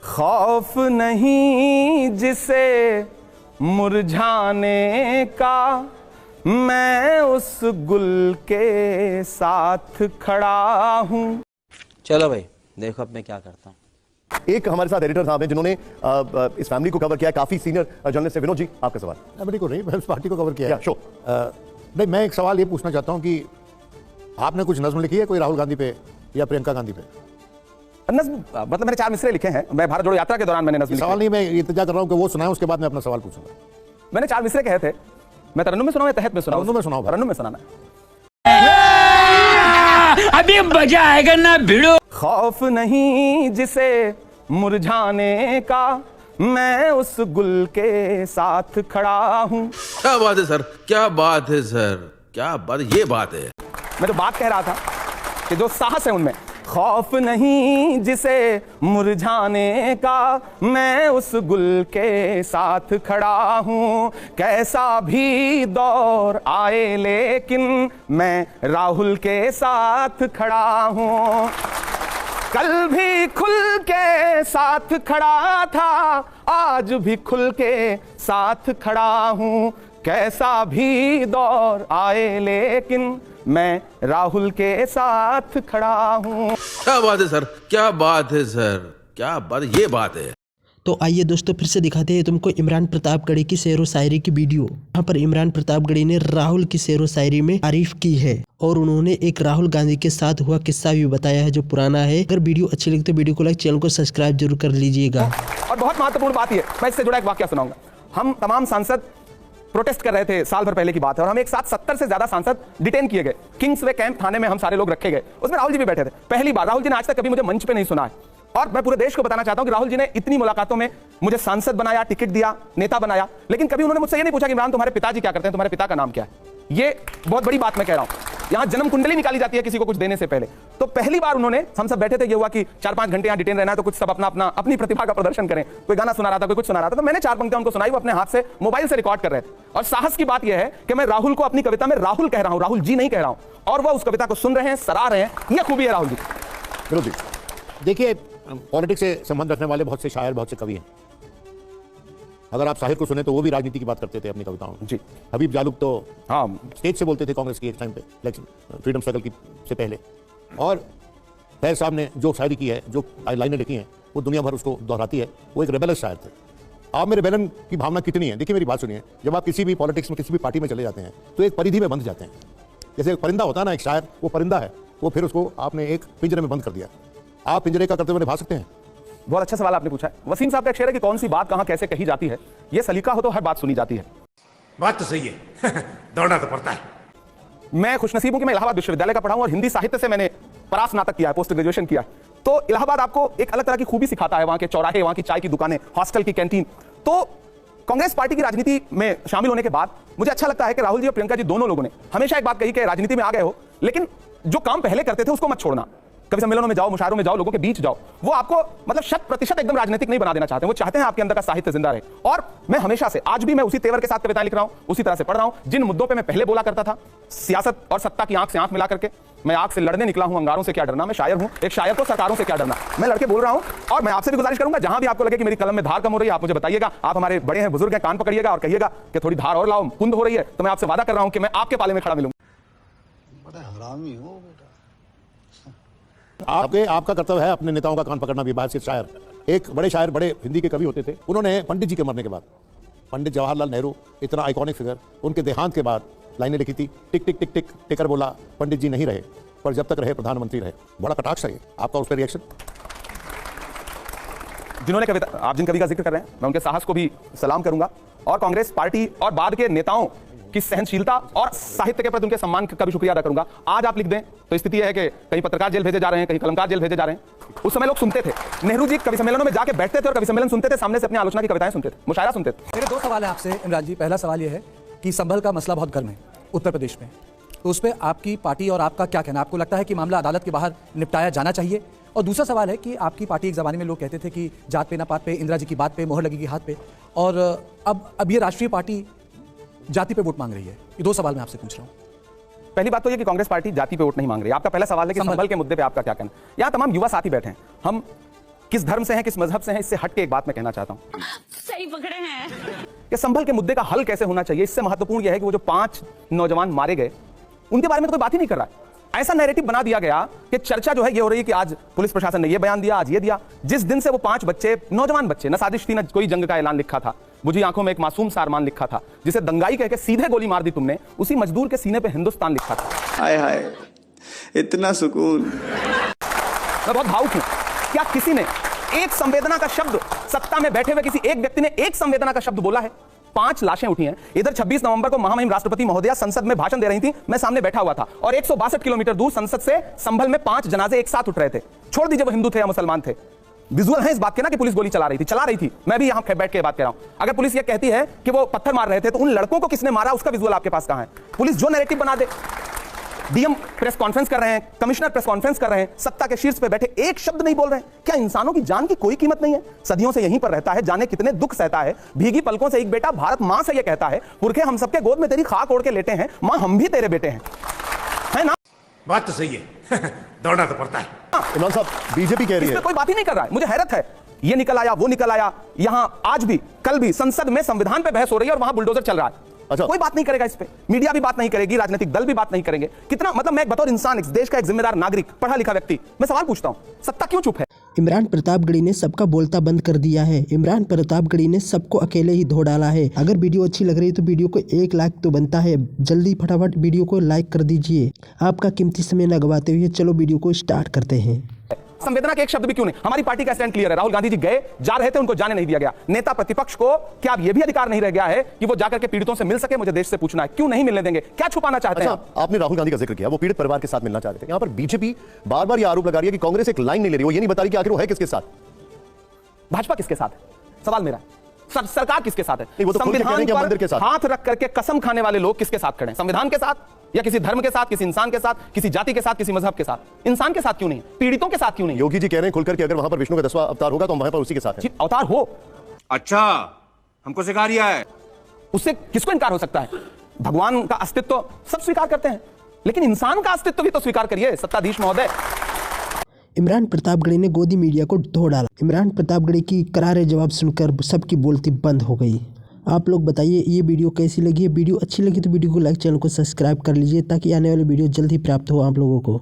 खौफ नहीं जिसे मुरझाने का, मैं उस गुल के साथ खड़ा हूं। चलो भाई देखो अब मैं क्या करता हूँ। एक हमारे साथ एडिटर साहब हैं जिन्होंने इस फैमिली को कवर किया है, काफी सीनियर जर्नलिस्ट है। विनोद जी, आपका सवाल। फैमिली को नहीं, मैं उस पार्टी को कवर किया है। शो नहीं, मैं एक सवाल ये पूछना चाहता हूँ कि आपने कुछ नज्म लिखी है कोई राहुल गांधी पे या प्रियंका गांधी पे? नज्म मतलब मैंने 4 मिसरे लिखे हैं। मैं भारत जोड़ो यात्रा के दौरान मैंने नज्म सवाल नहीं, मैं इंतजार कर रहा हूँ कि वो सुनाए, उसके बाद मैं अपना सवाल पूछूंगा। मैंने 4 मिसरे कहे थे। मैं तरन्नुम में सुनाऊं या तहत में सुनाऊं? तरन्नुम में सुनाओ। तरन्नुम में सुनाना। अभी मजा आएगा ना भिड़ो। खौफ नहीं जिसे मुरझाने का, मैं उस गुल के साथ खड़ा हूं। क्या बात है सर, क्या बात है सर, क्या बात, ये बात है। मैं तो बात कह रहा था कि जो साहस है उनमें। खौफ नहीं जिसे मुरझाने का, मैं उस गुल के साथ खड़ा हूं। कैसा भी दौर आए लेकिन मैं राहुल के साथ खड़ा हूं। कल भी खुल के साथ खड़ा था, आज भी खुल के साथ खड़ा हूं। कैसा भी दौर आए लेकिन मैं राहुल के साथ खड़ा हूं। क्या बात है सर, क्या बात है सर, क्या बात, ये बात है। तो आइए दोस्तों फिर से दिखाते हैं तुमको इमरान प्रतापगढ़ी की शेरो शायरी की वीडियो। यहाँ पर इमरान प्रतापगढ़ी ने राहुल की शेरो शायरी में तारीफ की है और उन्होंने एक राहुल गांधी के साथ हुआ किस्सा भी बताया है जो पुराना है। अगर वीडियो अच्छी लगी तो वीडियो को लाइक, चैनल को सब्सक्राइब जरूर कर लीजिएगा। और बहुत महत्वपूर्ण बात ये, मैं इससे जुड़ा एक वाक्य सुनाऊंगा। हम तमाम सांसद प्रोटेस्ट कर रहे थे, साल भर पहले की बात है, और हम एक साथ 70 से ज्यादा सांसद डिटेन किए गए। किंग्सवे कैंप थाने में हम सारे लोग रखे गए। उसमें राहुल जी भी बैठे थे। पहली बार राहुल जी ने आज तक कभी मुझे मंच पे नहीं सुना है। और मैं पूरे देश को बताना चाहता हूं कि राहुल जी ने इतनी मुलाकातों में मुझे सांसद बनाया, टिकट दिया, नेता बनाया, लेकिन कभी उन्होंने मुझसे ये नहीं पूछा कि इमरान तुम्हारे पिताजी क्या करते हैं, तुम्हारे पिता का नाम क्या है। ये बहुत बड़ी बात मैं कह रहा हूं। यहां जन्म कुंडली निकाली जाती है किसी को कुछ देने से पहले। तो पहली बार उन्होंने, हम सब बैठे थे, ये हुआ कि 4-5 घंटे यहां डिटेन रहना है तो कुछ सब अपनी प्रतिभा का प्रदर्शन करें। कोई गाना सुना रहा था, कोई कुछ सुना रहा था, तो मैंने 4 पंक्तियां उनको सुनाई। वो अपने हाथ से मोबाइल से रिकॉर्ड कर रहे थे। और साहस की बात यह है कि मैं राहुल को अपनी कविता में राहुल कह रहा हूं, राहुल जी नहीं कह रहा हूं, और वह उस कविता को सुन रहे हैं, सराह रहे हैं। यह खूबी है राहुल जी। विनोद जी, देखिए पॉलिटिक्स से संबंध रखने वाले बहुत से शायर, बहुत से कवि हैं। अगर आप साहिर को सुने तो वो भी राजनीति की बात करते थे अपनी कविताओं में। जी, हबीब जालुक तो हाँ स्टेज से बोलते थे कांग्रेस की एक टाइम पे, इलेक्शन फ्रीडम स्ट्रगल की से पहले। और फैज साहब ने जो शायरी की है, जो लाइनें लिखी हैं, वो दुनिया भर उसको दोहराती है। वो एक रेबेलस शायर थे। आप में रेबेलन की भावना कितनी है? देखिए मेरी बात सुनिए, जब आप किसी भी पॉलिटिक्स में, किसी भी पार्टी में चले जाते हैं तो एक परिधि में बंध जाते हैं। जैसे एक परिंदा होता है ना, एक शायर, वो परिंदा है, वो फिर उसको आपने एक पिंजरे में बंद कर दिया। आप पिंजरे का कर्तव्य निभा सकते हैं? बहुत अच्छा सवाल आपने पूछा है। वसीम साहब का एक शेर है कि कौन सी बात कहां कैसे कही जाती है, यह सलीका हो तो हर बात सुनी जाती है। बात तो सही है। दौड़ना तो पड़ता है। मैं खुशनसीब हूं कि मैं इलाहाबाद विश्वविद्यालय का पढ़ा हूं और हिंदी साहित्य से मैंने परास्नातक किया है, पोस्ट ग्रेजुएशन किया। तो इलाहाबाद आपको एक अलग तरह की खूबी सिखाता है। वहां के चौराहे, वहां की चाय की दुकानें, हॉस्टल की कैंटीन। तो कांग्रेस पार्टी की राजनीति में शामिल होने के बाद मुझे अच्छा लगता है कि राहुल जी और प्रियंका जी दोनों लोगों ने हमेशा एक बात कही कि राजनीति में आ गए हो, लेकिन जो काम पहले करते थे उसको मत छोड़ना। कभी सम्मेलनों में जाओ, मुशायरों में जाओ, लोगों के बीच जाओ। वो आपको मतलब 100% एकदम राजनीतिक नहीं बना देना चाहते हैं। वो चाहते हैं आपके अंदर का साहित्य जिंदा रहे। और मैं हमेशा से, आज भी मैं उसी तेवर के साथ कविताएं लिख रहा हूं, उसी तरह से पढ़ रहा हूं। जिन मुद्दों पे मैं पहले बोला करता था, सियासत और सत्ता की आंख से आंख मिला करके, मैं आग से लड़ने निकला हूं, अंगारों से क्या डरना। मैं शायर हूं, एक शायर को सरकारों से क्या डरना। मैं लड़के बोल रहा हूं। और मैं आपसे भी गुजारिश करूंगा, जहां भी आपको लगे कि मेरी कलम में धार कम हो रही है, आप मुझे बताइएगा। आप हमारे बड़े हैं, बुजुर्ग हैं, कान पकड़िएगा और कहिएगा कि थोड़ी धार और लाओ, कुंद हो रही है। तो मैं आपसे वादा कर रहा हूं कि मैं आपके पाले में खड़ा मिलूंगा। बड़ा हरामी हो बेटा। आपका कर्तव्य है अपने नेताओं का कान पकड़ना भी। बाहर से शायर, एक बड़े शायर, बड़े हिंदी के कवि होते थे, उन्होंने पंडित जी के मरने के बाद, पंडित जवाहरलाल नेहरू, इतना आइकॉनिक फिगर, उनके देहांत के बाद लाइनें लिखी थी। टिक टिक टिक टिक टिकर बोला, पंडित जी नहीं रहे पर जब तक रहे प्रधानमंत्री रहे। बड़ा कटाक्ष है आपका उस पर रिएक्शन? जिन्होंने कविता, आप जिन कवि का जिक्र कर रहे हैं, मैं उनके साहस को भी सलाम करूंगा। और कांग्रेस पार्टी और बाद के नेताओं की सहनशीलता और साहित्य के प्रति उनके सम्मान का भी शुक्रिया अदा करूंगा। आज आप लिख दें तो स्थिति है कि कहीं पत्रकार जेल भेजे जा रहे हैं, कहीं कलमकार जेल भेजे जा रहे हैं। उस समय लोग सुनते थे। नेहरू जी कवि सम्मेलनों में जाके बैठते थे और कवि सम्मेलन सुनते थे, सामने से अपनी आलोचना की कविताएं सुनते थे, मुशायरा सुनते थे। मेरे 2 सवाल है आपसे इमरान जी। पहला सवाल यह है कि संभल का मसला बहुत गर्म है उत्तर प्रदेश में, तो उस पर आपकी पार्टी और आपका क्या कहना? आपको लगता है कि मामला अदालत के बाहर निपटाया जाना चाहिए? और दूसरा सवाल है कि आपकी पार्टी एक ज़माने में लोग कहते थे कि जात पे ना पात पे, इंदिरा जी की बात पे मोहर लगेगी हाथ पे, और अब ये राष्ट्रीय पार्टी जाति पे वोट मांग रही है। ये 2 सवाल मैं आपसे पूछ रहा हूँ। पहली बात तो ये कि कांग्रेस पार्टी जाति पे वोट नहीं मांग रही। आपका पहला सवाल है कि संभल के मुद्दे पे आपका क्या कहना। यहाँ तमाम युवा साथी बैठे हैं। हम किस धर्म से हैं, किस मजहब से हैं, इससे हट के एक बात मैं कहना चाहता हूं सही पकड़े हैं कि संभल के मुद्दे का हल कैसे होना चाहिए। इससे महत्वपूर्ण यह है कि वो जो 5 नौजवान मारे गए उनके बारे में तो कोई बात ही नहीं कर रहा है। ऐसा नैरेटिव बना दिया गया कि चर्चा जो है ये हो रही है कि आज पुलिस प्रशासन ने ये बयान दिया, आज ये दिया। जिस दिन से वो 5 बच्चे, नौजवान बच्चे, न साजिश थी न कोई जंग का ऐलान लिखा था, बुझी आंखों में एक मासूम सा अरमान लिखा था, जिसे दंगाई कह के सीधे गोली मार दी तुमने, उसी मजदूर के सीने पे हिंदुस्तान लिखा था। हाय हाय, इतना सुकून। मैं बहुत भावुक हूं। क्या किसी ने एक संवेदना का शब्द, सत्ता में बैठे हुए किसी एक व्यक्ति ने एक संवेदना का शब्द बोला है? 5 लाशें उठी हैं। इधर 26 नवंबर को महामहिम राष्ट्रपति महोदया संसद में भाषण दे रही थी, मैं सामने बैठा हुआ था, और 162 किलोमीटर दूर संसद से संभल में 5 जनाजे एक साथ उठ रहे थे। छोड़ दीजिए वो हिंदू थे या मुसलमान थे, विजुअल है इस बात के ना कि पुलिस गोली चला रही थी। मैं भी यहां बैठ के बात कर रहा हूं। अगर पुलिस ये कहती है कि वो पत्थर मार रहे थे, तो उन लड़कों को किसने मारा उसका विजुअल आपके पास कहां है? पुलिस जो नैरेटिव बना दे, डीएम प्रेस कॉन्फ्रेंस कर रहे हैं, कमिश्नर प्रेस कॉन्फ्रेंस कर रहे हैं, सत्ता के शीर्ष पे बैठे एक शब्द नहीं बोल रहे हैं। क्या इंसानों की जान की कोई कीमत नहीं है? सदियों से यहीं पर रहता है, जाने कितने दुख सहता है। भीगी पलकों से एक बेटा भारत मां से ये कहता है, पुरखे हम सबके गोद में तेरी खाक ओढ़ के लेटे हैं, मां हम भी तेरे बेटे हैं, है ना? बात तो सही है दौड़ना तो पड़ता है। इमरान साहब, बीजेपी कह रही है, कोई बात ही नहीं कर रहा है। मुझे हैरत है, ये निकल आया, वो निकल आया, यहां आज भी कल भी संसद में संविधान पे बहस हो रही है और वहां बुलडोजर चल रहा है। अच्छा, कोई बात नहीं करेगा इस पे, मीडिया भी बात नहीं करेगी, राजनीतिक दल भी बात नहीं करेंगे। कितना मतलब, मैं बतौर इंसान, इस देश का एक जिम्मेदार नागरिक, पढ़ा लिखा व्यक्ति, मैं सवाल पूछता हूं, सत्ता क्यों चुप है? इमरान प्रतापगढ़ी ने सबका बोलता बंद कर दिया है। इमरान प्रतापगढ़ी ने सबको अकेले ही धो डाला है। अगर वीडियो अच्छी लग रही है तो वीडियो को 1 लाइक तो बनता है। जल्दी फटाफट वीडियो को लाइक कर दीजिए। आपका कीमती समय न गवाते हुए चलो वीडियो को स्टार्ट करते हैं। संवेदना के एक शब्द भी क्यों नहीं? हमारी पार्टी का स्टैंड क्लियर है। राहुल गांधी जी गए, जा रहे थे, उनको जाने नहीं दिया गया। नेता प्रतिपक्ष को क्या अब यह भी अधिकार नहीं रह गया है कि वो जाकर के पीड़ितों से मिल सके? मुझे देश से पूछना है, क्यों नहीं मिलने देंगे? क्या छुपाना चाहते हैं? आपने राहुल गांधी का जिक्र किया, वो पीड़ित परिवार के साथ मिलना चाहते थे। यहां पर बीजेपी बार बार यह आरोप लगा रही है कि कांग्रेस एक लाइन नहीं ले रही, वो ये नहीं बता रही कि आखिर वो है किसके साथ। भाजपा किसके साथ है? सवाल मेरा। सरकार किसके साथ है? वो तो संविधान पर हाथ रख करके कसम खाने वाले लोग किसके साथ खड़े हैं? संविधान के साथ, या किसी धर्म के साथ, किसी इंसान के साथ, किसी जाति के साथ, किसी मजहब के साथ? इंसान के साथ क्यों नहीं? पीड़ितों के साथ क्यों नहीं? योगी जी कह रहे हैं खुलकर कि अगर वहां पर विष्णु का 10वां अवतार होगा तो हम वहां पर उसी के साथ हैं। अवतार हो, अच्छा, हमको सिखा रिया है। उससे किसको इनकार हो सकता है? भगवान का अस्तित्व सब स्वीकार करते हैं, लेकिन इंसान का अस्तित्व भी तो स्वीकार करिए सत्ताधीश महोदय। इमरान प्रतापगढ़ी ने गोदी मीडिया को धो डाला। इमरान प्रतापगढ़ी की करारे जवाब सुनकर सबकी बोलती बंद हो गई। आप लोग बताइए ये वीडियो कैसी लगी है? वीडियो अच्छी लगी तो वीडियो को लाइक, चैनल को सब्सक्राइब कर लीजिए ताकि आने वाली वीडियो जल्दी प्राप्त हो आप लोगों को।